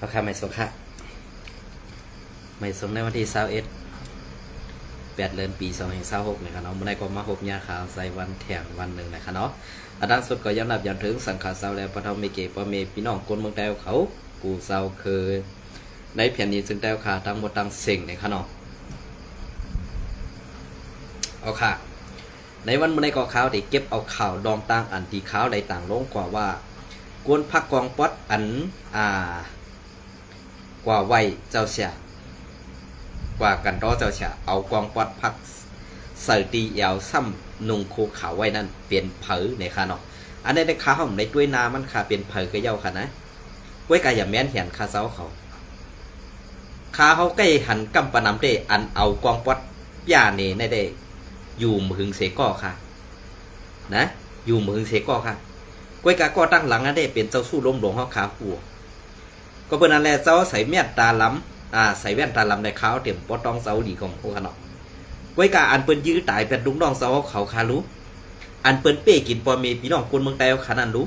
ราคาไม่สงค่ะไม่สงในวันที่21 8 เดือนปี2026นะครับเนาะเมื่อไรก็มาพบยาขาวใส่วันแถงวันหนึ่งนะครับเนาะอันดับสุดก็ย้ำนับย้ำถึงสังขารเศร้าแล้วปะทอมเมเกปะเมพี่น้องคนเมืองแต้วเขาปูเศร้าเคยในแผ่นนี้ซึ่งแต้วขาทั้งหมดทั้งเสียงนะครับเนาะเอาค่ะในวันเมื่อไรก็ข่าวได้เก็บเอาข่าวดองต่างอันที่ข่าวใดต่างลงกว่าว่ากวนพักกองป๊อดอันกว่าไวเจ้าเสียกว่ากันรอเจ้าเสียเอากองป๊อดพักใส่ตียาวซ้ำนุ่งโคขาวไว้นั่นเปลี่ยนเผอในค่ะเนาะอันนี้ในข่าวในด้วยนามันค่ะเป็นเผอก็เย้าค่ะนะไว้กายอย่าแม้นเห็นข่าเสาเขาข่าเขาใกล้หันกำปนำเดอันเอากองป๊อดย่าเนในเดอยู่มือเสก่อค่ะนะอยู่มือเสก่อค่ะก้อยกาก็ตั้งหลังนั่นได้เป็นเจ้าสู้ล้มหลวงเขาขาหัวก็เป็นอะไรเจ้าใส่แม่ตาล้ำใส่แว่นตาล้ำในขาวเต็มปอตองเสาดีของพวกเขาเนาะก้อยกาอันเปิ้นยื้อตายเป็นลุงน้องเสาเขาคารู้อันเปิ้นเป้กินปอเมพี่น้องคนเมืองไต้ขานันรู้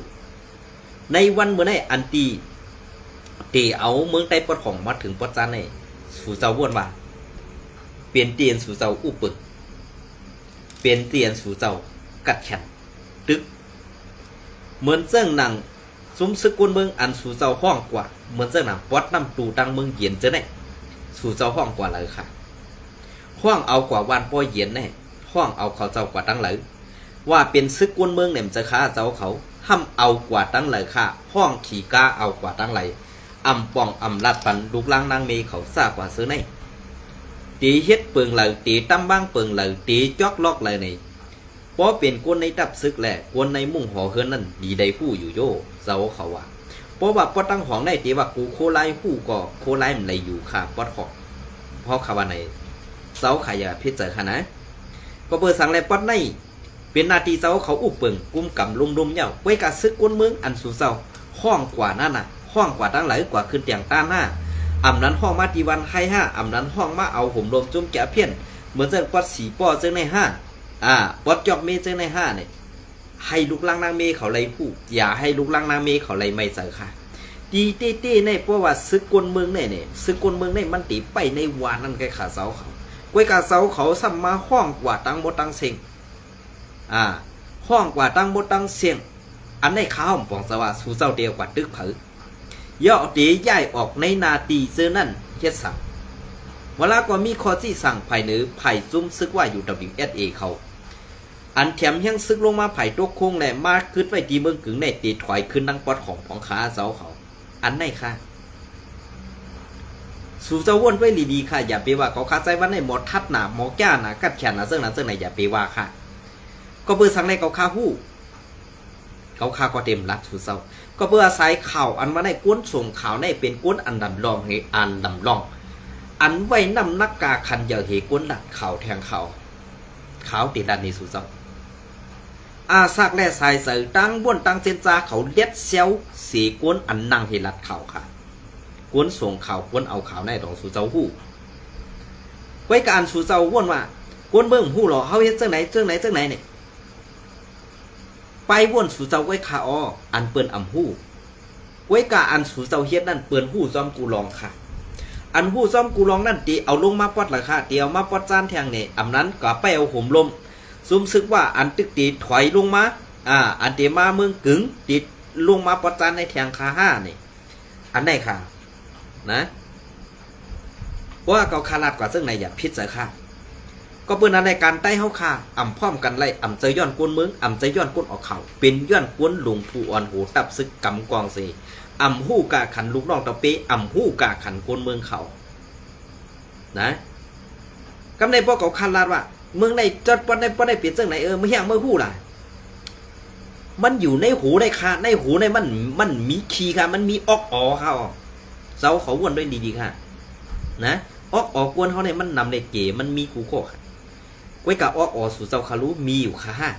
ในวันเมื่อไหร่อันตีเอาเมืองไต้ปอดของมาถึงปอดจานในสู่เจ้าวนว่าเปลี่ยนเตียนสู่เจ้าอุปึกเปลี่ยนเตียนสู่เจ้ากัดแขนตึกเหมือนเจ้าหนังซุ้มซึกกวนเมืองอันสู่เจ้าห้องกว่าเหมือนเจ้าหนังปอดน้ำตูตังเมืองเย็นเจ้าเนี่ยสู่เจ้าห้องกว่าเลยค่ะห้องเอากว่าวันป้อยเย็นเนี่ยห้องเอาเขาเจ้ากว่าตั้งเลยว่าเป็นซึกกวนเมืองเนี่ยจะฆ่าเจ้าเขาห้ามเอากว่าตั้งเลยค่ะห้องขี่ก้าเอากว่าตั้งเลยอำปองอำลัดปันลูกล่างนางเมย์เขาซากว่าซื้อเนี่ยตีเฮ็ดเปิงเลยตีตั้มบ้างเปิงเลยตีจอกลอกเลยนี่เพราะเป็นคนในดับซึกแหละคนในมุ่งหอเฮือนนั่นดีได้ผู้อยู่โย่เจ้าเขาว่าเพราะว่าปอตั้งของได้ตีว่ากูโคไลผู้ก็โคไลมันเลยอยู่ค่ะปอดของเพราะคำว่าในเจ้าขายาพิจารณาก็เปิดสั่งแลปอดในเป็นนาทีเจ้าเขาอุบเปิงกุมกำลุมๆเน่าไว้กับซึกคนเมืองอันสู่เจ้าห้องกว่านั่นน่ะห้องกว่าตั้งหลายกว่าขึ้นเตียงต้านหน้าอำนั้นห้องมาตีวันให้ห้าอำนั้นห้องมาเอาห่มลมจุ่มแกะเพี้ยนเหมือนเจ้าปอดสีป้อเจ้าในห้าปอดจอกเมเจ้าในห้าเนี่ยให้ลูกล่างนางเมเขาเลยผู้อย่าให้ลูกล่างนางเมเขาเลยไม่เจอค่ะตีเต้ในเพราะว่าซึกกลเมืองเนี่ยซึกกลเมืองเนี่ยมันตีไปในวานนั่นแกขาเสาเขาก้วยกาเสาเขาซ้ำมาห้องกว่าตั้งมดตั้งเสียงห้องกว่าตั้งมดตั้งเสียงอันในข้าวปองสว่าสู่เจ้าเดียวกว่าตึกเผย่อตีย้ายออกในนาตีเจอนั่นเฮ็ดสั่งเวลาก็มีข้อที่สั่งภายเหนือไผ่ซุ่มซึกว่าอยู่ WSA เขาอันแถมยังซึกลงมาไผ่ตกคงแหละมาขึ้นไว้ตีเมืองกึ่งในตีถอยขึ้นดังปอดของขาเสาเขาอันไหนค่ะสู่เจ้าวนไว้ดีๆค่ะอย่าไปว่าเขาคาใจว่าในหมดทัดหนาหมอแก้หนากัดแขนหนาเสื้อหนาเสื้อไหนอย่าไปว่าค่ะก็เบื่อสั่งในเขาคาหู้เขาคาก็เต็มรักสู่เจ้าก็เบื่ออาศัยข่าวอันมาในก้นส่งข่าวในเป็นก้นอันดำรองให้อันดำรองอันไว้นำนักกาคันอย่าเหก้นดักข่าวแทงข่าวข่าวติดดันในสู่เจ้าซากแร่สายเสือตั้งบ้วนตั้งเจนจาเขาเล็ดเซลเสียก้นอันนั่งให้รัดข่าวค่ะก้นส่งข่าวก้นเอาข่าวในของสู่เจ้าหู้ไว้การสู่เจ้าว่นว่าก้นเบิ่งหู้หรอเขาเฮ็ดเจ้าไหนเนี่ยไปว่นสู่เจ้าไว้ข่าอันเปิ้นอำหู้ไว้กาอันสู่เจ้าเฮ็ดนั่นเปิ้นหู้ซ้อมกูลองค่ะอันหู้ซ้อมกูลองนั่นตีเอาลงมาปอดละค่ะตีเอามาปอดจานแทงเนี่ยอำนั้นก็ไปเอาห่มลมซุ่มซึกว่าอันตึกตีถอยลงมาอันเตมาเมืองกึ๋งติดลงมาปอดจานในแทงคาห้านี่อันไหนค่ะนะว่าเขาคาลาดกว่าซึ่งไหนอย่าพิษเสียค่ะก็เปิ้นในการใต้เฮาค่ะอ่ำพร้อมกันไล่อ่ำเจย้อนกวนเมืองอ่ำเจย้อนกวนออกเข่าเป็นย้อนกวนหลวงผู้อ่อนหูตับซึกกำกองสีอ่ำหู้กะขันลูกน้องตะเปอ่ำหู้กะขันกวนเมืองเขานะกำในพวกเขาคาลาดว่าเมืองในจัดปนในเปลี่ยนซึ่งไหนไม่อยากเมื่อหู้ล่ะมันอยู่ในหูในคาในหูในมันมีขี้ค่ะมันมีออกอ๋อค่ะเจ้าเขาวนด้วยดีๆค่ะนะออกกวนเขาเนี่ยมันนำในเก๋มันมีกูโคค่ะไว้กับออกสู่เจ้าคารุมีอยู่ค่ะ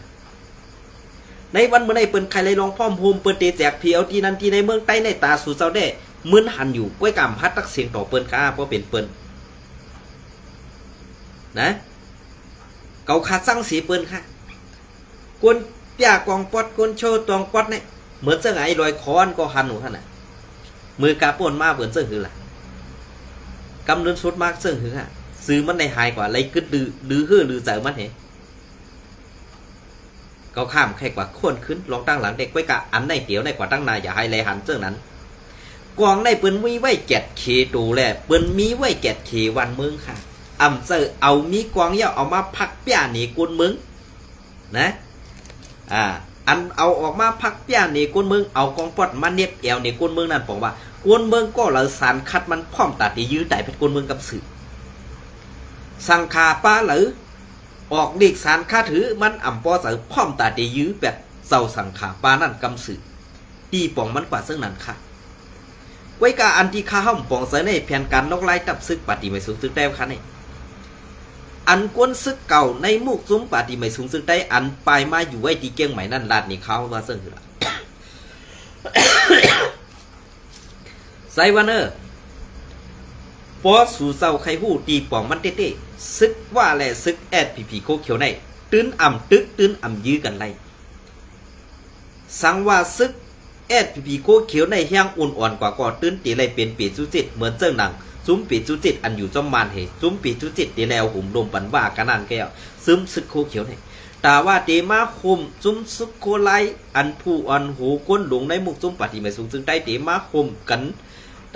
ในวันเมื่อไหร่เปิ้นใครเลยลองพร้อมโฮมเปิ้นเตแจกเพียวที่นั่นที่ในเมืองใต้ในตาสู่เจ้าได้มึนหันอยู่ไว้กับพัดตักเสียงต่อเปิ้นค่ะเพราะเป็นเปิ้นนะเขาขาดสั่งสีเปิ้นค่ะกวนยากองปอดกวนโชว์ตองปอดเนี่ยเหมือนจะไงลอยคอนก็หันหนูท่านน่ะ มือกาป่นมาเปิ่นเสื่อหือล่ะกำเนินสุดมากเสื่อหืออ่ะซื้อมันในหายกว่าเลยกึดดื้อหื้อดื้อเจอมันเหรก็ข้ามใครกว่าคนขึ้นลองตั้งหลังเด็กไว้กะอันในเตี๋ยวในกว่าตั้งนายอย่าให้เลยหันเสื่อนั้นกวางในเปิ้นมีไว้แกดเคตูแหละเปิ้นมีไว้แกดเควันเมืองค่ะเจอเอามีกวางเยาเอามาพักป้าหนีกุนเมืองนะอันเอาออกมาพักป้าหนีกุนเมืองเอากองปอดมาเน็บแอวหนีกุนเมืองนั่นบอกว่ากุนเมืองก็เหลือสารคัดมันพร้อมตัดที่ยื้อแต่เป็นกุนเมืองกับสื่อสังขาป้าหรือออกดีกสารค่าถือมันปอเสือพร้อมตัดที่ยื้อแบบเจ้าสังขาป้านั่นกำสื่อตีป่องมันกว่าซึ่งนั่นค่ะไว้กาอันที่ข้าห้องป่องเสือในแผนการนกไล่ตับซึกปฏิไม่สูงซึกได้ค่ะนี่อันกวนซึกเก่าในมุกซุ้มปฏิไม่สูงซึกได้อันปลายมาอยู่ไว้ที่เกียงใหม่นั่นลาดนี่เขาว่าซึ่งคือไซวันเนอร์พอสู่เศร้าใครหู้ตีป่องมันเต้ๆซึกว่าแหละซึกแอดผีโคเขียวในตื้นตึกตื้นยื้อกันไล่สังว่าซึกแอดผีโคเขียวในแห้งอ่อนกว่าก่อตื้นตีไรเป็นปีจุจิตเหมือนเจ้าหนังซุ้มปีจุจิตอันอยู่จอมมานเหซุ้มปีจุจิตตีแล้วหุ่มลมปันว่ากันนั่นแก้วซึมซึกโคเขียวในแต่ว่าเดมาคุมซุ้มซึกโคไลอันผู้อันหูก้นหลงในมุกซุ้มปฏิไม่สูงซึ่งได้เดมาคุมกัน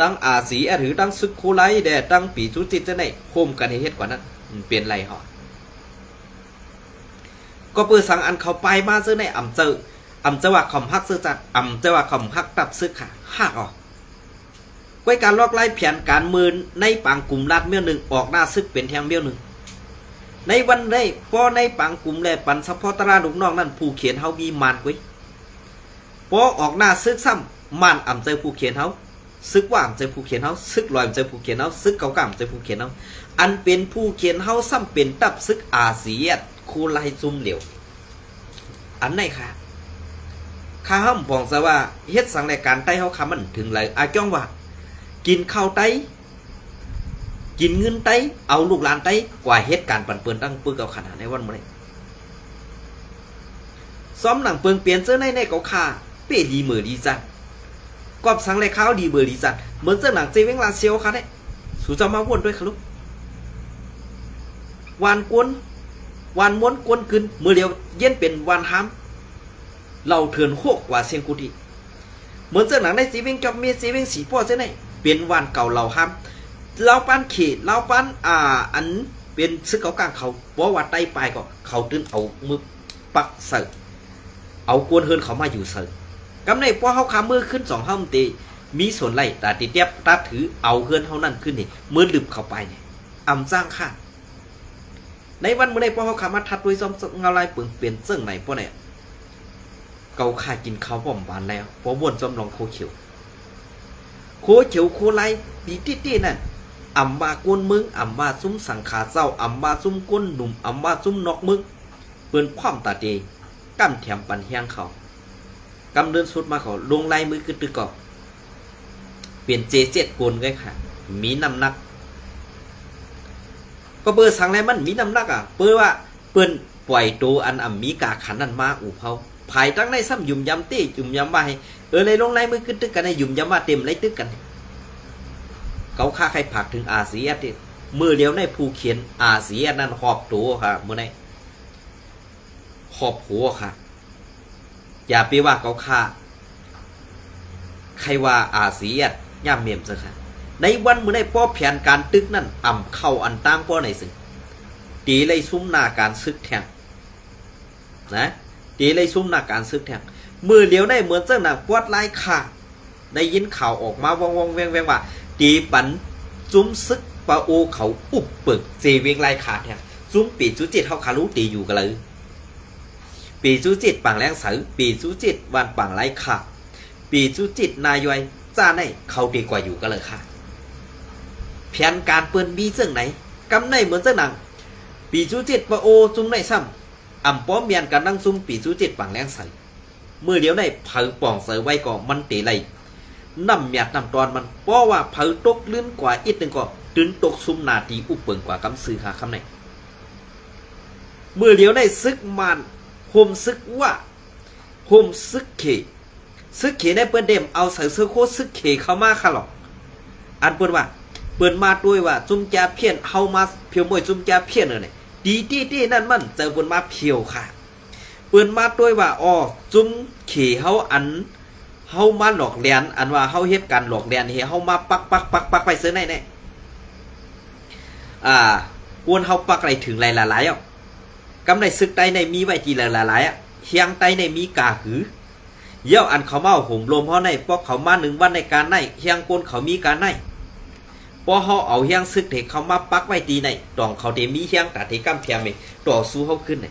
ตั้งอาศีหรือตั้งซึกโคไลแด่ตั้งปีจุจิตจะไหนคุมกันให้เฮ็ดกว่านั้นเปลี่ยนไรหรอก็เปิดสั่งอันเขาไปมาซื้อในเจอว่าคอมฮักซื้อจัดเจอว่าคอมฮักตับซื้อค่ะหักออกไว้การลอกไล่แผนการมือในปังกลุ่มลาดเมี่ยวหนึ่งออกหน้าซึกเป็นแทงเมี่ยวหนึ่งในวันได้พอในปังกลุ่มแลปันซัพพอตราลูกน้องนั่นผู้เขียนเฮามีมานไว้พอออกหน้าซึกซ้ำมานเจอผู้เขียนเฮาซึกว่าเจอผู้เขียนเฮาซึกลอยเจอผู้เขียนเฮาซึกเก่าๆเจอผู้เขียนเฮาอันเป็นผู้เขียนเฮาซ้ำเป็นตับซึกอาเซียนคูไลซุ่มเหลียวอันไหนค่ะข้าห้ามบอกซะว่าเฮ็ดสังรายการไต้เฮาคำมันถึงเลยอาจ้องว่ากินข้าวไต้กินเงินไต้เอาลูกหลานไต้กว่าเฮ็ดการปั่นเปื้อนตั้งปื้อเก่าขนาดในวันมื้อนี้ซ้อมหนังเปิงเปลี่ยนเสื้อในเก่าค่าเป้ดีมือดีจัดกอบสังรายข้าวดีเบอร์ดีจัดเหมือนเสื้อหนังเซเว่นลาเซียวค่ะเนี่ยสู่จะมาวนด้วยค่ะลูกวานกวนวานม้วนกวนขึ้นมือเดียวเย็นเป็นวานห้ามเราเถื่อนโคกกว่าเซียงกุฏิเหมือนเสื้อหนังในซีเว่นจอบเมียซีเว่นสีพ่อเส้นไหนเป็นวานเก่าเราห้ามเราปั้นขีดเราปั้นอันเป็นซึกเก่ากลางเขาเพราะว่าใต้ปลายก็เขาตื้นเอามือปักเสิร์เอากวนเฮินเขามาอยู่เสิร์กำในพอเขาขามือขึ้นสองห้องตีมีส่วนไรแต่ติดเทียบตาถือเอาเฮินเขานั่นขึ้นนี่มือดึบเข้าไปเนี่ยจ้างค่ะในวันเมื่อใดพอเขาขามาทัดด้วยซ้อมเงาลายเปลืองเปลี่ยนเสื่องไหนพวกเนี่ยเกาขากินข้าวบ่มบานแล้วพอวนจอมลองโคเขียวโคไลดีตี้นั่นว่ากวนมึงว่าซุ้มสังขาเจ้าว่าซุ้มก้นหนุ่มว่าซุ้มนอกมึงเปื่อนความตาเดกั้มแถมปันเฮียงเขากำเดินสุดมาเขาลงไล่มือขึ้นตึกก่อเปลี่ยนเจเจ็ดโกนเลยค่ะมีน้ำหนักก็เบอร์สั่งอะไรมันมีน้ำหนักเปื่อว่าเปื่อนปล่อยตัวอันมีกาขันนั่นมาอู่เผาภายตั้งในซ้ำยุ่มยำตี้ยุ่มยำมาให้ในลงไล่มือขึ้นตึกกันในยุ่มยำมาเต็มไล่ตึกกันเขาฆ่าใครผักถึงอาเซียนมือเดียวในผู้เขียนอาเซียนนั่นหอบตัวค่ะมือในหอบหัวค่ะอย่าไปว่าเขาฆ่าใครว่าอาเซียนย่ำเมียมซะค่ะในวันมือในป้อแผนการตึกนั่นเข้าอันตั้งป้อในสึงตีเลยซุ้มหน้าการซึกแทงนะตีเลยซุ้มหน้าการซึกแทงมือเดียวได้เหมือนเจ้าหน้าปวดไล่ค่ะได้ยินข่าวออกมาวงแวงว่าตีปันซุ้มซึกปะโอเขาอุบเปิกเจเวงไล่ขาดเนี่ยซุ้มปีจุจิตเขาขารู้ตีอยู่กันเลยปีจุจิตปังแรงเสือปีจุจิตวันปังไล่ขาปีจุจิตนายอยจ้าในเขาดีกว่าอยู่กันเลยค่ะแผนการเปิ้นมีเสื่องไหนกำในเหมือนเจ้าหนังปีจุจิตปะโอซุ้มในซ้ำป้อมเมียนกันนั่งซุ้มปีจุจิตปังแรงเสือเมื่อเดียวในเผาป่องเสือไว้ก่อมันตีไรน้ำหยาดน้ำตอนมันเพราะว่าเผาตกลื่นกว่าอีกหนึ่งก็ตื่นตกซุ่มนาทีอุบเปิงกว่ากำซื้อหาคำไหนเมื่อเดียวได้ซึกมันโฮมซึกว่าโฮมซึกเข ซึกเขในเปิ้นเดมเอาใส่เสื้อโคซึกเขเข้ามาค่ะหรอกอันเปิ้นว่าเปิ้นมาด้วยว่าจุ่มแจเพี้ยนเฮามาเพียวมวยจุ่มแจเพี้ยนเนี่ยดีที่นั่นมันเจอเปิ้นมาเพียวค่ะเปิ้นมาด้วยว่าอ๋อจุ่มเขเฮาอันเฮามาหลอกเลียนอันว่าเฮาเฮ็ดการหลอกเลียนเฮามาปักไปซื้อไหนเนี่ยกวนเฮาปักอะไรถึงหลายๆอ่ะกำในซึกใต้ในมีไว้จีหลายๆอ่ะเฮียงใต้ในมีกาหือเยี่ยวอันเขาเมาห่มลมเฮาในพวกเขามา1 วันในการในเฮียงกวนเขามีการในพอเฮาเอาเฮียงซึกเถเขามาปักไว้ตีในตองเขาเตมีเฮียงตาเทกำเพียงนี่ต่อสู้เฮาขึ้นนี่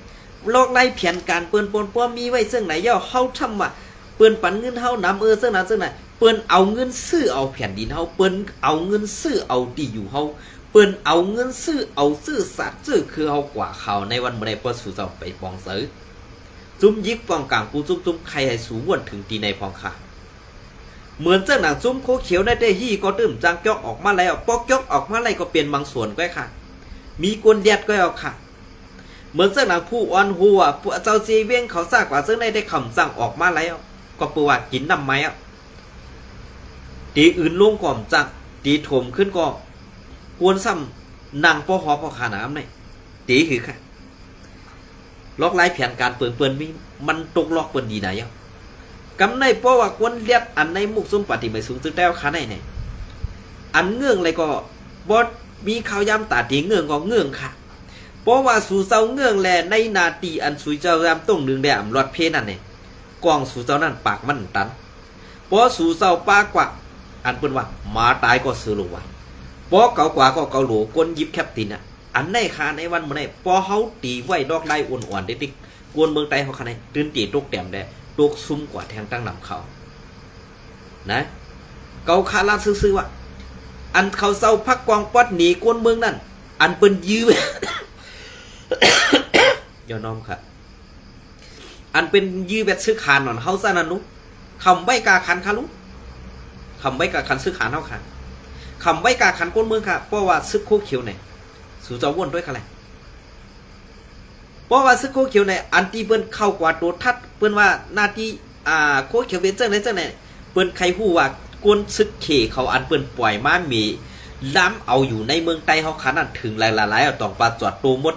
โลกไล่เพียนการเปิ้นปนป้อมีไว้ซึ่งไหนเยี่ยวเฮาทำว่าเปิ้นปันเงินเฮานำซึ่งนั้นซึ่งไหนเปิ้นเอาเงินซื้อเอาแผ่นดินเฮาเปิ้นเอาเงินซื้อเอาดีอยู่เฮาเปิ้นเอาเงินซื้อเอาซื้อสัตว์ซื้อคือเฮากว่าเขาในวันมื้อใดเปิ้นสู่เจ้าไปปองเสือจุ้มยิกปองกลางปูจุ้มใครให้สูงวนถึงตีในพองค่ะเหมือนเจ้าหนังจุ้มโคเขียวได้ได้ฮี่ก็ตื้มจางจอกออกมาแล้วปอกจอกออกมาอะไรก็เปลี่ยนบางส่วนก็ค่ะมีกวนเดียดก็เอาค่ะเหมือนเจ้าหนังผู้อ่อนหัวผู้เจ้าจีเวียงเขาซากว่าซึ่งได้คำสั่งออกมาแล้วก็ปูว่ากินน้ำไม้อ่ะตีอื่นลงก่อมจักตีถมขึ้นก็กวนซ้ำนางปอหอพอขาน้ำเนี่ยตีคือค่ะล็อกไล่แผนการเปิ่นมีมันตกล็อกเปิ่นดีไหนอ่ะกำในเพราะว่ากวนเลียดอันในมุกซุ่มปฏิบัติสูงสุดแล้วขาในเนี่ยอันเงื่องอะไรก็บอสมีข่าวยำตาตีเงื่องก็เงื่องค่ะเพราะว่าสู่เจ้าเงื่องแลในนาตีอันสุยเจ้ายำต้งหนึ่งแดมรอดเพนั่นเนี่ยกองสู่เจ้านั่นปากมันตันเพราะสู่เจ้าปากกว่าอันเปิ้นว่ามาตายก็ซื้อลงว่าเพราะเก่ากว่าก็เกาหลูกวนยิบแคปตินอ่ะอันในคาในวันมื้อนี้พอเฮาตีไว้ดอกไล่อ่อนๆเด็กๆกวนเมืองใต้เฮาคันให้ตื่นตีตกแต้มได้ตกซุ่มกว่าแทงตั้งนำเขานะเกาคาลาซื่อๆว่าอันเขาเซาพักกองปอดหนีกวนเมืองนั่นอันเปิ้นยื้อย่าน้อมค่ะอันเป็นยื้อแบบซื้อขานหนอนเฮาซะนั่นนุคำไว้กาคันค่ะลุคำไว้กาคันซื้อขานเฮาค่ะคำไว้กาคันกวนเมืองค่ะเพราะว่าซึกโคเขียวเนี่ยสู่เจ้าวนด้วยกันเลยเพราะว่าซึกโคเขียวในอันที่เปิ้นเข้ากว่าตัวทัดเปิ้นว่าหน้าที่โคเขียวเป็นเจ้าไหนเปิ้นใครฮู้ว่ากวนซึกเขเขาอันเปิ้นปล่อยมามีล้ำเอาอยู่ในเมืองใต้เฮาขนาดถึงหลายๆต้องปาจอดตัวหมด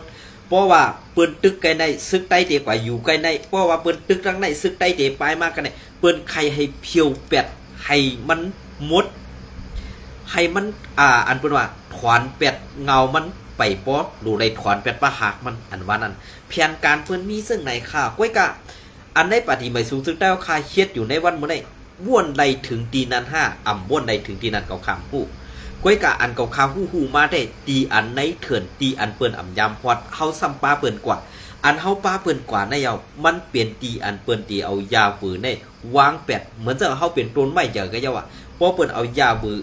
เพราะว่าเปิ้นตึกไกลในซึกใต้เตกว่าอยู่ไกลในเพราะว่าเปิ้นตึกทางในซึกใต้เตปลายมากันเนี่ยเปิ้นใครให้เพียวเป็ดให้มันหมดให้มันอันเปิ้นว่าถอนเป็ดเงามันไปปอดูได้ถอนเป็ดปะหักมันอันว่านั้นเพียงการเพิ่นมีซึ่งไหนค่ะก้อยกะอันในปฏิบัติสูงซึ่งได้ค่าเฮ็ดอยู่ในวันมื้อนี้ว่วนใดถึงตีนั้น5อ่ำว่วนใดถึงตีนั้นเก่าคำผู้ก้อยกะอันเก่าคำฮู้มาได้ตีอันในเถื่อนตีอันเปิ้นอ่ำยามพอดเฮาซ้ำป้าเปิ้นกว่าอันเฮาป้าเปิ้นกว่าในเอามันเปลี่ยนตีอันเปิ้นตีเอายาฝืนในวางเป็ดเหมือนจะเฮาเป็นต้นไม้เจอก็เจ้าว่าพอเปิ้นเอายาบือ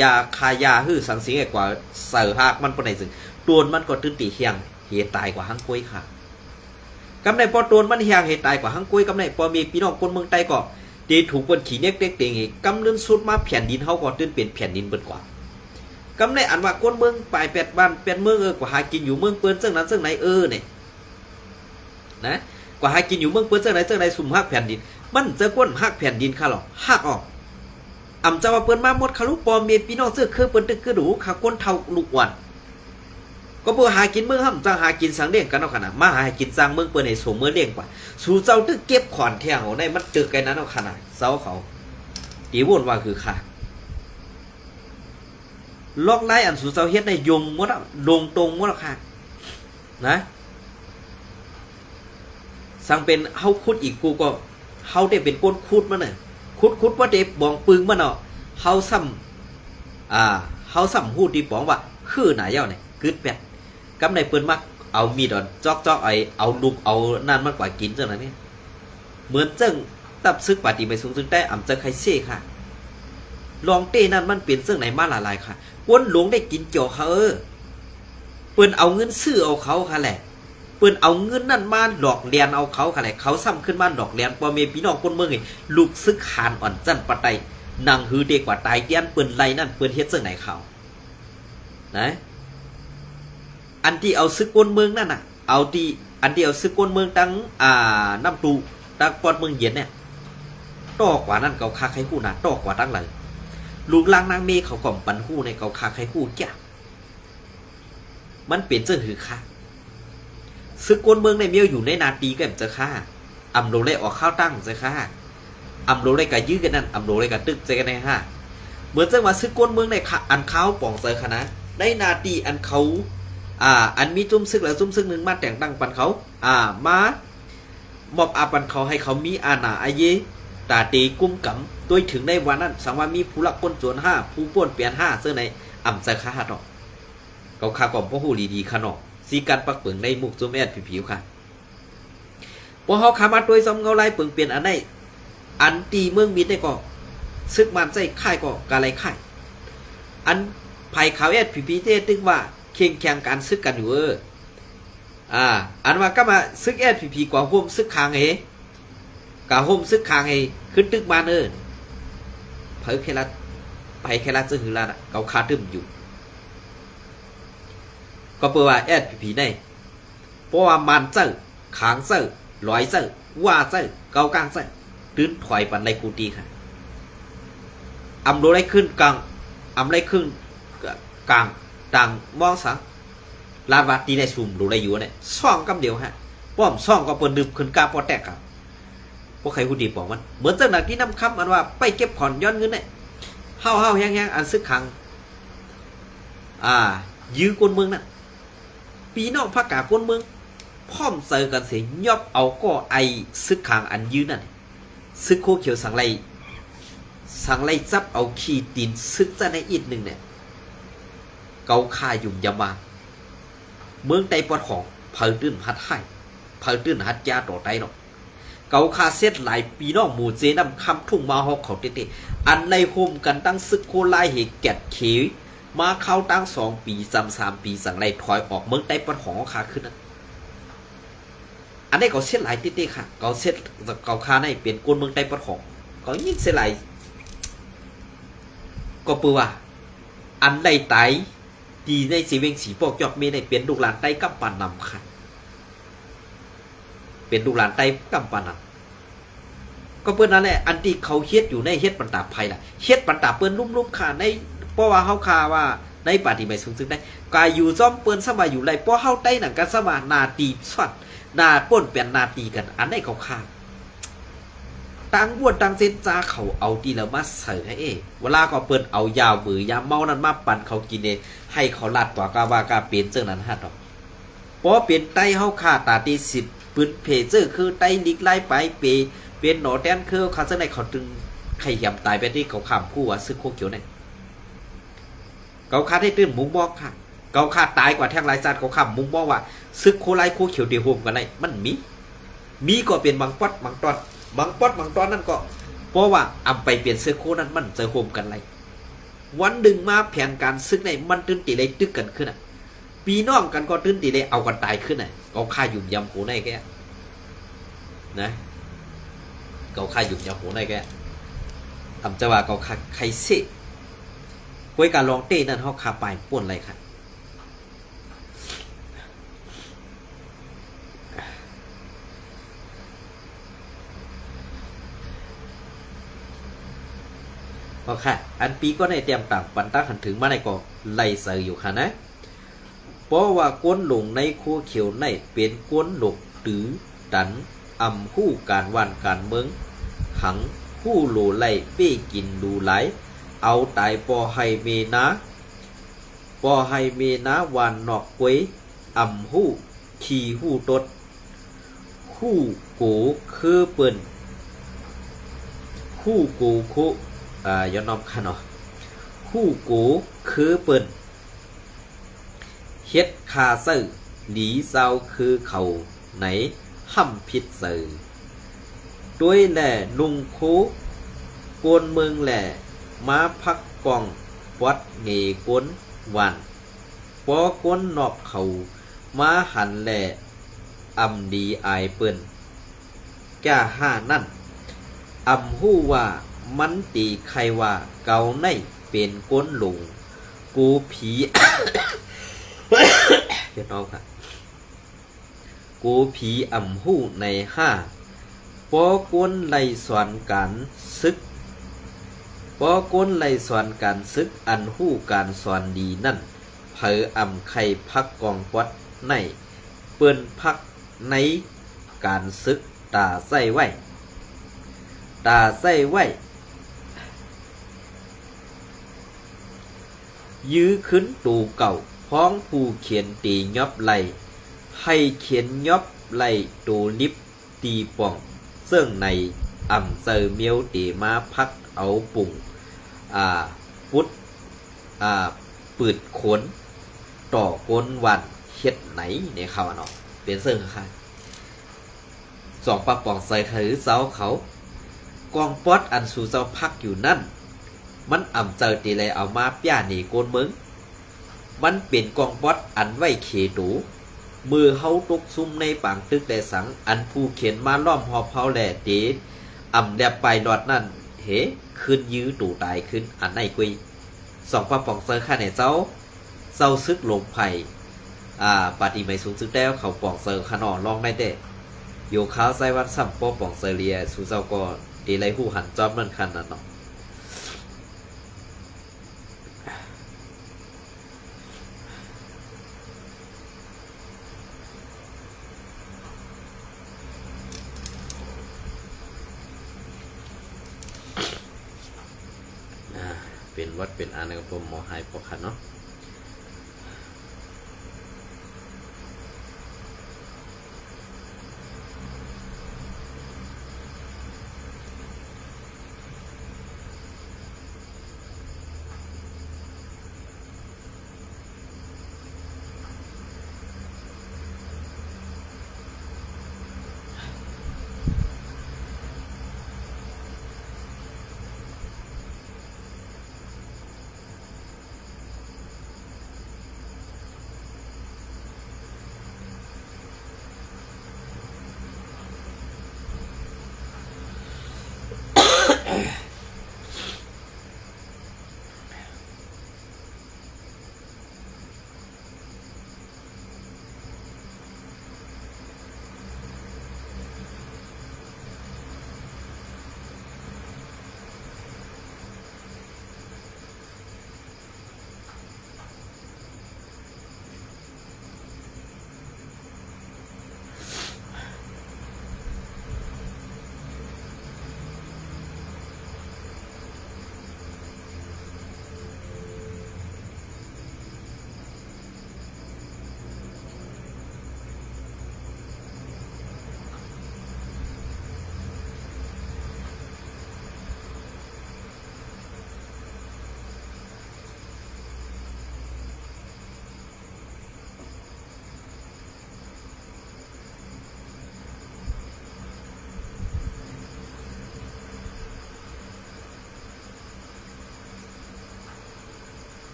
ยาคายาฮื้อสังสิงกว่าเสือหากมันปานใดซึ่งตัวมันก็ตื่นตีเฮียงเหตุตายกว่าหังกุ้ยค่ะกำในพอตัวมันเฮียงเหตุตายกว่าหังกุ้ยกำในพอมีพี่น้องคนเมืองใต้ก็ตีถูกคนขี่เน็กเด็กเตงอีกกำเนินสุดมาแผ่นดินเฮาก็ตื่นเป็นแผ่นดินเบิดกว่ากำในอันว่าคนเมืองปลายแปดบ้านเป็นเมืองกว่าหากินอยู่เมืองเปิ้นซึ่งนั้นซึ่งไหนเนี่ยนะกว่าหากินอยู่เมืองเปิ้นซึ่งไหนสุ่มฮักแผ่นดินมันจะก้นฮักแผ่นดินค่ะหรอฮักออกอำจะว่าเปิ้นมาหมดคารุปอมเมียพี่น้องเสื้อคือเปิ้นตึกคือดูขาก้นเท่าลูกอ่อนก็เพื่อหากินเมืองห้ำจังหากินสังเลี้ยงกันเอาขนาดมาหากินสังเมืองเปิ้นให้สมเมืองเลี้ยงกว่าสู่เจ้าตึกเก็บขอนแทงเอาในมันตึกไกนั้นเอาขนาดเจ้าเขาตีวนว่าคือค่ะล็อกไล่อันสู่เจ้าเฮ็ดในยงหมดลงตรงหมดค่ะนะสั่งเป็นเฮาคุดอีกกูก็เฮาได้เป็นก้นคุดมันน่ะคุดว่าเด็บบองปึงมันเนาะเฮาซ้ำฮู้ที่ป๋องว่าคือหนาเย้าเนี่ยกึดแปดกำในเปิ้นมักเอามีดอนจอกไอเอาลุกเอานั่นมันกว่ากินจังนั้นเนี่ยเหมือนจังตับซึกปฏิไปสูงซึ่งได้อ่ำจะใครเซ่ค่ะลองเต้นั่นมันเปลี่ยนซึ่งไหนมาหลายค่ะวนหลวงได้กินเกี่ยวเขาเปิ้นเอาเงินซื้อเอาเขาค่ะแหละเปิ้นเอาเงินนั่นมาหลอกเลียนเอาเขาค่ะแหละเขาซ้ำขึ้นมาหลอกเลียนพอเมียพี่น้องคนเมืองไงลูกซึกขานอ่อนจันปะไตนางฮือเด็กกว่าตายเตี้ยนเปิ้นไรนั่นเปิ้นเฮ็ดซึ่งไหนเขานะอันที่เอาซึกก้นเมืองนั่นน่ะเอาที่อันที่เอาซึกก้นเมืองตั้งน้ำตูตั้งปอดเมืองเย็นเนี่ย ต่อกว่านั้นเกาคาใครคู่นะต่อกว่าตั้งเลยลูกลางนางเมเขาก่อมปันหู้ในเกาคาใครคู่แก่มันเปลี่ยนเจ้าหือค่ะซึกกวนเมืองในเมียวอยู่ในนาตีก็จะฆ่าอำโลเลยออกข้าวตั้งจะฆ่าอำโลเลยกะยื้อกันนั่นอำโลเลยกะตึกใจกันในห้าเหมือนจะมาซึกกวนเมืองในอันเขาป่องเจอคณะในนาตีอันเขาอันมีจุ่มซึกแล้วจุ่มซึกหนึ่งมาแต่งตั้งปันเขามาหมอบอาปันเขาให้เขามีอาณาอาเยตาตีกุ้มกำโดยถึงในวันนั้นสังว่ามีผู้ละคนจวนห้าผู้ป้วนเปลี่ยนห้าเสื้อในอ่ำเจอฆ่าดอกเขาฆ่าก่อมพ่อหูดีๆขนอกสีการปักเปิงในมุกจุ่มแอดผิวๆค่ะพอเขาขามาโดยซ้ำเงาไล่เปิงเปลี่ยนอันได้อันตีเมืองมิดได้ก็ซึกมันใจค่ายก็กาไรค่ายอันไผ่ขาวแอดผีเต้ตึงว่าเคียงแข่งการซึกกันอยู่อันว่าก็มาซึกแอดผีกว่าโฮมซึกคางเฮกว่าโฮมซึกคางเฮขึ้นตึกมาเนอเผยแค่ละไผ่แค่ละจะหือละน่ะเขาคาตึมอยู่ก็เปิดว่าแอดผีในเพราะว่ามันเจ้าขางเจ้าลอยเจ้าว่าเจ้าเกากลางเจ้าตื้นถอยปันในกูตีค่ะอำโดได้ขึ้นกลางอำได้ขึ้นกลางต่างมองสังลาบาตีในซุ่มดูได้อยู่เนี่ยซ่องกำเดียวฮะป้อมซ่องก็เปิดดื่มขึ้นกาปอแตกครับพวกใครกูดีบอกมันเหมือนเจ้าหน้าที่นำคำมันว่าไปเก็บผ่อนย้อนเงินเนี่ยเฮาแห้งอันซึกขังยื้อกวนเมืองนั่นปีนอกภาคกากวนเมืองพร้อมเจอกันเสียยอบเอาก็ไอซึกขังอันยื้อนั่นซึกโคเขียวสังไลจับเอาขี้ตีนซึกจะในอีกหนึ่งเนี่ยเกาคายุ่มยามาเมืองใต้ปอดของเผาตื้นหัดไห้เผาตื้นหัดยาต่อไตเนาะเกาคาเซตหลายปีน้องหมู่เจนำคำทุ่งมาหอกเขาเตะอันในโฮมกันตั้งซึกโคไลเหตุแกดเขยมาเข้าตั้ง2 ปี3 ปีสั่งไล่ถอยออกเมืองใต้ปอดของขาขึ้นนะอันนี้เขาเซตหลายเตะค่ะเกาเซตเกาคาในเปลี่ยนกวนเมืองใต้ปอดของก็ยิ่งเซตหลายก็เปื่อว่าอันใดไตดีในสีเวงสีปอกยอดเมในเปลี่ยนลูกหลานไต้กัมปานำค่ะเป็นลูกหลานไต้กัมปานำก็เปิ้นนั่นแหละอันที่เขาเฮ็ดอยู่ในเฮ็ดปันตาภัยล่ะเฮ็ดปันตาเปิ้นลุ่มๆค่ะในเพราะว่าเฮาคาว่าในปฏิบัติซึ่งได้กายอยู่ซ่อมเปิ้นสบายอยู่ไรเพราะเฮาไต้นั่นกันสบายนาตีสัตว์นาป่นเป็นนาตีกันอันไหนเขาคาตังบวดตังเซนจ้าเขาเอาดีแล้วมาเสิร์ฟให้เวลาก็เปิ้นเอายาวมือยาเมานั้นมาปั่นเขากินเองให้เขาลัดตัวกาวากาเปลี่ยนเจ้านั้นฮะดอกเพราะเปลี่ยนไต้เฮาขาตาตี10ปืนเพเจอร์คือไต้ลิกไล่ไปเปเป็นหนอแดนคือเขาจะไหนเขาตึงไข่ยำตายไปที่เขาขำคู่ว่าซึกโคเขียวเนี่ยเขาคาได้ตื่นมุงบอกค่ะเขาคาตายกว่าแท่งไรจัดเขาขำมุงบอกว่าซึกโคไลโคเขียวเดียวโฮมกันเลยมันมีก็เป็นบางปัดบางตอนบางปอดบางตอนนั่นก็เพราะว่าอำไปเปลี่ยนเสื้อโคนั้นมันจะโฮมกันไรวันดึงมาแผนการซึกในมันตื่นตีเลยตึกกันขึ้นปีน้องกันก็ตื่นตีเลยเอากันตายขึ้นเขาฆ่าหยุ่มยำโหในแกนะเขาฆ่าหยุ่มยำโหในแกทำจะว่าเขาฆ่าใครเสียคุยการลองเต้นั่นเขาฆ่าไปป่วนอะไรค่ะค่ะอันปีก็ในเตรียมต่างปันตั้งหันถึงมาในก็ไล่เสืออยู่ค่ะนะเพราะว่ากวนหลงในคู่เขียวในเป็นกวนหลงตือดันอำคู่การวันการเมืองหังคู่โหลไล่เป้กินดูไหลเอาตายปอไฮเมนะวันนอกกวยอำคู่ขี่คู่ตดคู่โกคือเปิ่นคู่โกโคย้อนนอมค่ะเนาะคู่กูคือเปิ่นเฮ็ดคาเซอร์หลีเซาคือเขาไหนห้ำพิษเซอร์ด้วยแหล่นุงคูกวนเมืองแหล่มาพักกองวัดเงกวนวันปอกวนนอบเขามาหันแหล่อำดีอายเปิ่นแก่ห้านั่นอำหู้ว่ามันตีใครว่าเกาในเป็นก้นหลงกูผีเจ้าน้องค่ะกูผีอ่ำหู้ใน5 ปอกวนไล่สอนการศึกปอกวนไล่สอนการศึกอันหู้การสอนดีนั่นเผออ่ำไข่พักกองปอดในเปิ้นพักในการศึกตาใส่ไว้ยื้อขึ้นตูเก่าพ้องผู้เขียนตียอบไหลให้เขียนยอบไหลตูลิบตีป่องซึ่งในอ่ำเซอเมียวตีมาพักเอาปุ่งพุทธปืดขนต่อก้นวันเฮ็ดไหนในเขาเนาะเป็นเสื่อค่ะสองปะป่องใส่ถือเสาเขากองป๊อดอันสู่เจ้าพักอยู่นั่นมันอ่ำเจอตีเลยเอามาป้าหนีโกนมึงมันเป็นกองป๊อดอันไว้เขตูมือเฮาตกซุ่มในปางตึกแต่สังอันผู้เขียนมาล้อมหอบเฮาแหล่เตอ่ำแดบไปดอดนั่นเฮขึ้นยื้อตู่ตายขึ้นอันไหนกุยสองปะป่องเซอร์ข้าเนี่ยเจ้าซึกลมไผ่ปาฏิไม่สูงซึกแล้วเขาป่องเซอร์ขนอลองได้เด้โยข้าวไซวัดซัมโปป่องเซเลียสู่เจ้าก็ตีไรหูหันจอมนั่นคันนั่นเนาะเป็นวัดเป็นอันนะครับผมหมอหายปกขันเนาะ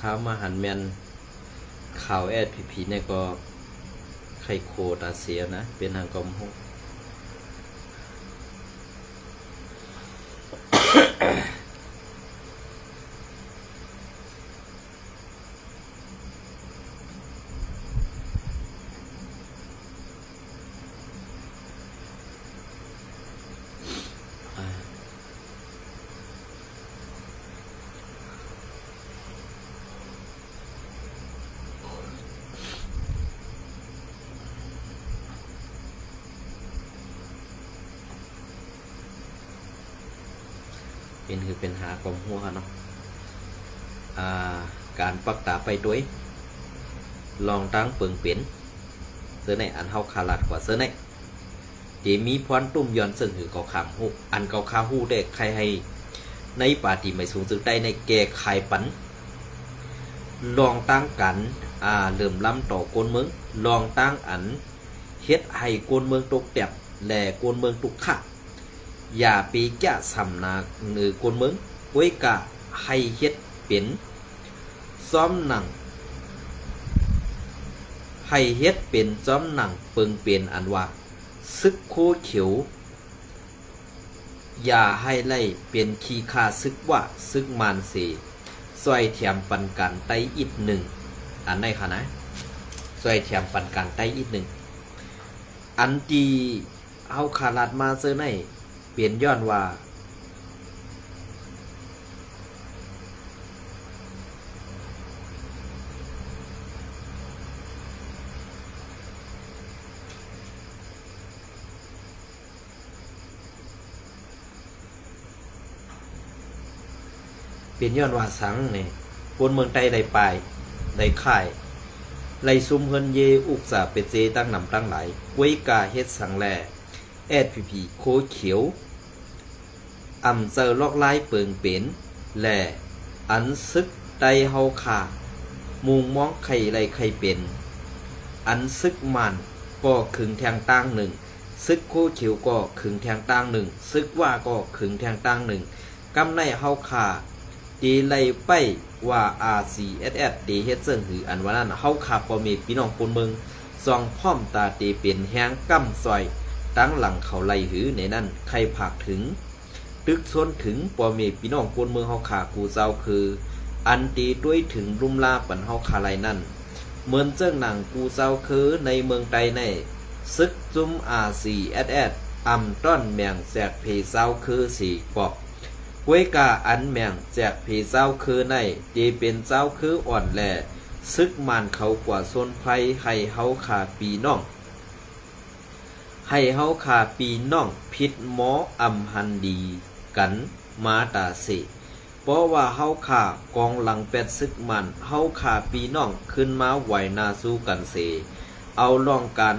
ข้าวมาหันแมนข่าวพีเนี่ยก็ไข่โคตาเสียนะเป็นทางกรมห้องเป็นหากลมหัวเนาะการปักตาไปด้วยลองตั้งเปิงเปลี่ยนเสื้อในอันเฮาคาลัดกว่าเสื้อในที่มีพรตุ้มย้อนซึ่งหือเขาขามหูอันเขาคาหูเด็กใครให้ในปาฏิไม่สูงสุดได้ในแก่ไข่ปันลองตั้งกันเริ่มล้ำต่อโกนเมืองลองตั้งอันเฮ็ดให้โกนเมืองตกแตบแหล่โกนเมืองตุกขะอย่าปีแก่สำนักหรือโกนเมืองไว้กะให้เฮ็ดเป็นซ้อมหนัง ให้เฮ็ดเป็นจอมหนังเปิงเป็นอันว่าซึกโคเขียวอย่าให้ไล่เป็นขีคาซึกว่าซึกมานเสซอยเทียมปันกันไตอิดหนึ่งอันไหนคะนะซอยเทียมปันกันไตอิดหนึ่งอันที่เอาคาลัดมาเสื้อในเปลี่ยนย้อนว่าเป็นย้อนว่าสังเนี่ยคนเมืองไต้ได้ไปได้ค่ายไล่ซุมเฮินเยอุกษาเป็ดเจตั้งนำตั้งหลายกวยกาเฮ็ดสังแลแอดพีโคเขียวอ่ำเจอลอกไล่เปิงเป็นแหล่อันซึกไตเฮาขามุงมองไข่ไรไข่เป็นอันซึกมันก็ขึงแทงตั้งหนึ่งซึกโคเขียวก็ขึงแทงตั้งหนึ่งซึกว่าก็ขึงแทงตั้งหนึ่งกำในเฮาขาตีไล่ไปว่า RCSS ตีเฮ็ดเซิงหืออันว่านั้นเฮาขาบ่มีพี่น้องคนเมืองซองพร้อมตาตีเป็นแฮงกำซอยตั้งหลังเขาไล่หือในนั้นใครผากถึงตึกซ้นถึงบ่มีพี่น้องคนเมืองเฮาขากูเจ้าคืออันตีด้วยถึงรุมลาปันเฮาขาไล่นั่นเหมือนเจ้าหนังกูเจ้าคือในเมืองไตในซึกจุม RCSS อำต้อนแมงแสกเพเจ้าคือสี่ปอกกวยกาอันแมงแจกผีเจ้าคือในตีเป็นเจ้าคืออ่อนแหล่ซึกมันเขากว่าโซนไพให้เฮาขาปีน้องให้เฮาขาปีน้องพิษหมออำหันดีกันมาตาเสเพราะว่าเฮาขากองหลังเป็ดซึกมันเฮาขาปีน้องขึ้นมาไหวนาสู้กันเสเอาลองกัน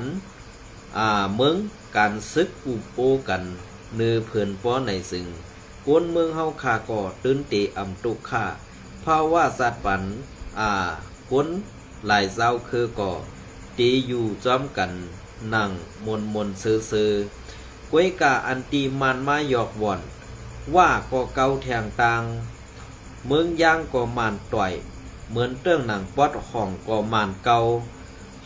เมืองการซึกอุโปกันเนื้อเพื่อนป้อในซึ่งคนเมืองเฮาขาก่อตื่นเตะอำตุกขาเพราะว่าสัตว์ปันคนหลายเจ้าคือก่อตีอยู่จอมกันนั่งมนเซอกวยกาอันตีมันมาหยอกบ่อนว่าก็เกาแทงตางเมืองย่างก็มันต่อยเหมือนเตื้องหนังป๊อดของก็มันเกา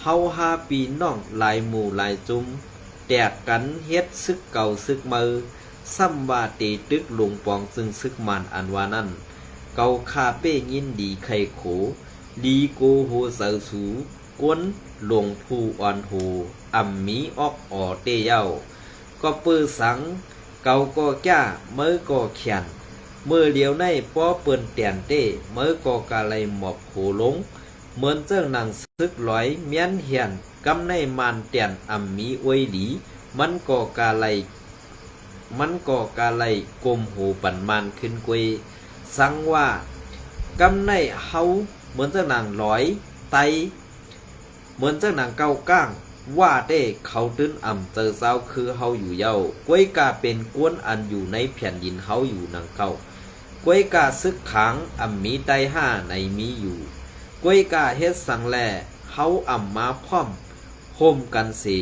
เฮาหาปีน้องหลายหมู่หลายจุ้มแตกกันเฮ็ดซึกเก่าซึกมือซ้ำว่าตีตึกหลวงปองซึ่งซึกมันอันว่านั้นเกาคาเป้ยินดีไข่โขดีโกโหเสาสูกวนหลวงผู้อ่อนโหอ่ำมีออกอ่อเตเย้าก็ปื้อสังเกาก็จ้าเมื่อก็เขียนเมื่อเดียวในป้อเปิ้นเตียนเต้เมื่อก็กาไลหมอบโขลงเหมือนเจ้าหนังซึกลอยเมียนเหียนกำในมันเตียนอ่ำมีอวยดีมันก็กาไลกลมหูปันมันขึ้นกวยสังว่ากำในเฮาเหมือนเจ้าหนังลอยไตเหมือนเจ้าหนังเก้าก้างว่าเต้เขาตื้นอ่ำเจอเจ้าคือเฮาอยู่เย้ากวยกาเป็นกวนอันอยู่ในแผ่นดินเฮาอยู่หนังเก้ากวยกาซึกขังอ่ำมีไตห้าในมีอยู่กวยกาเฮ็ดสังแลเฮาอ่ำมาพร้อมโฮมกันสี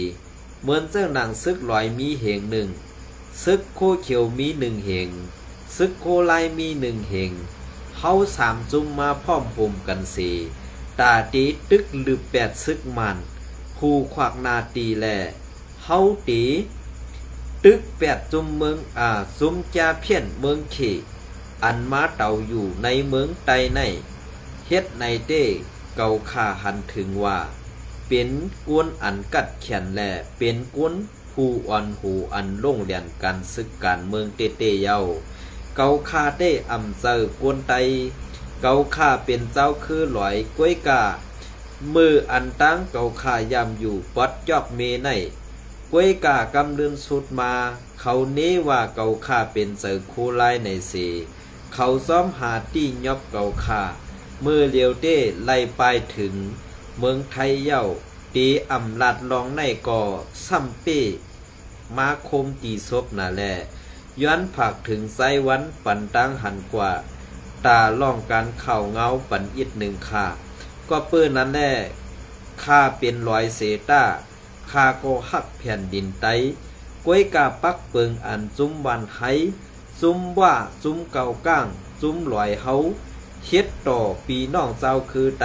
เหมือนเจ้าหนังซึกลอยมีเหงหนึ่งซึกโคเขียวมีหนึ่งเหงซึกโคลายมีหนึ่งเหงเฮาสามจุ่มมาพร้อมโฮมกันสีตาตีตึกหรือแปดซึกมันผู้ขวักนาตีแลเฮาตีตึกแปดจุ่มเมืองซุมจาเพี้ยนเมืองเขอันมาเต่าอยู่ในเมืองไตในเฮ็ดในเต้เก่าขาหันถึงว่าเป็นกวนอันกัดแขนแลเป็นกวนผู้อ่อนหูอันลงเรียนการศึกการเมืองเต้เย้าเก่าขาเต้อำเจอกวนไตเก่าขาเป็นเจ้าคือหลอยกวยกามืออันตั้งเก่าขายำอยู่ปัดจอกเมในกวยกากำเลือนสุดมาเขาเนว่าเก่าขาเป็นเจอโคไลในเสเขาซ้อมหาตี้ยอบเก่าขามือเลียวเต้ไล่ไปถึงเมืองไทยเย้าตีอำลัดลองในก่อซ้ำเป้มาคมตีศพน่ะแลย้อนผักถึงไซวันปันตั้งหันกว่าตาล่องการเข่าเงาปันอิดหนึ่งขาก็เปื้อนนั้นแน่ข้าเป็นรอยเสต้าข้าก็หักแผ่นดินไตกวยกาปักเปิงอันจุ้มวันไห้จุ้มว่าจุ้มเก่าก้างจุ้มลอยเฮา เฮ็ดต่อปีน้องเจ้าคือไต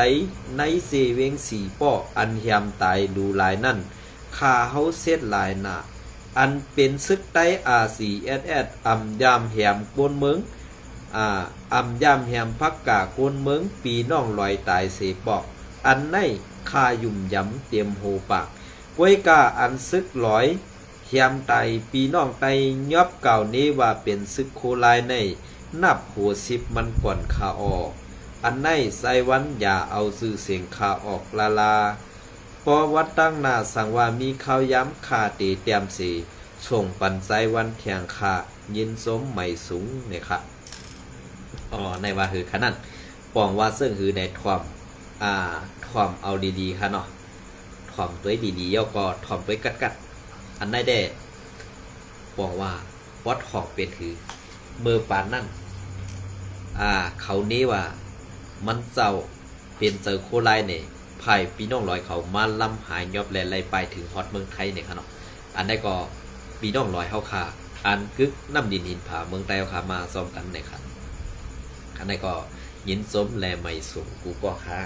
ในเสเวงสีป้ออันแฮมตายดูหลายนั่นข้าเฮาเส็ดหลายหน้าอันเป็นซึกไต RCSS อำยามแหมกวนเมืองอำยามแหมพักกากวนเมืองปีน้องลอยตายเสปอกอันในข้ายุ่มย้ำเตรียมโหปากกวยกาอันซึกลอยแหมไตปีน้องไตยอบเก่านี้ว่าเป็นซึกโคลายในนับหัว10มันก่อนข้าออกอันในไซวันอย่าเอาซื่อเสียงข้าออกลาพอวัดตั้งหน้าสั่งว่ามีข้าวย้ำขาเตเตรียมสีส่งปันไซวันแข่งขายินสมใหม่สูงเนี่ยค่ะในว่าคือขนาดปองว่าซึ่งคือในความเอาดีๆค่ะเนาะความตัวดีๆย่อก็ความตัวกัดอันได้ได้ปองว่าวัดของเป็นคือเมื่อปานนั่นเขานี้ว่ามันเจ้าเป็นเจอโคไลเนี่ยภายพี่น้องลอยเขามาล่ำหายยอบแลนไล่ไปถึงฮอตเมืองไทยเนี่ยค่ะเนาะอันได้ก็พี่น้องลอยเข้าค่ะอันกึกน้ำดินหินผาเมืองไทยเขามาซ้อมกันเนี่ยค่ะอันได้ก็ยินสมแลไม่สูงกูก็ค่ะ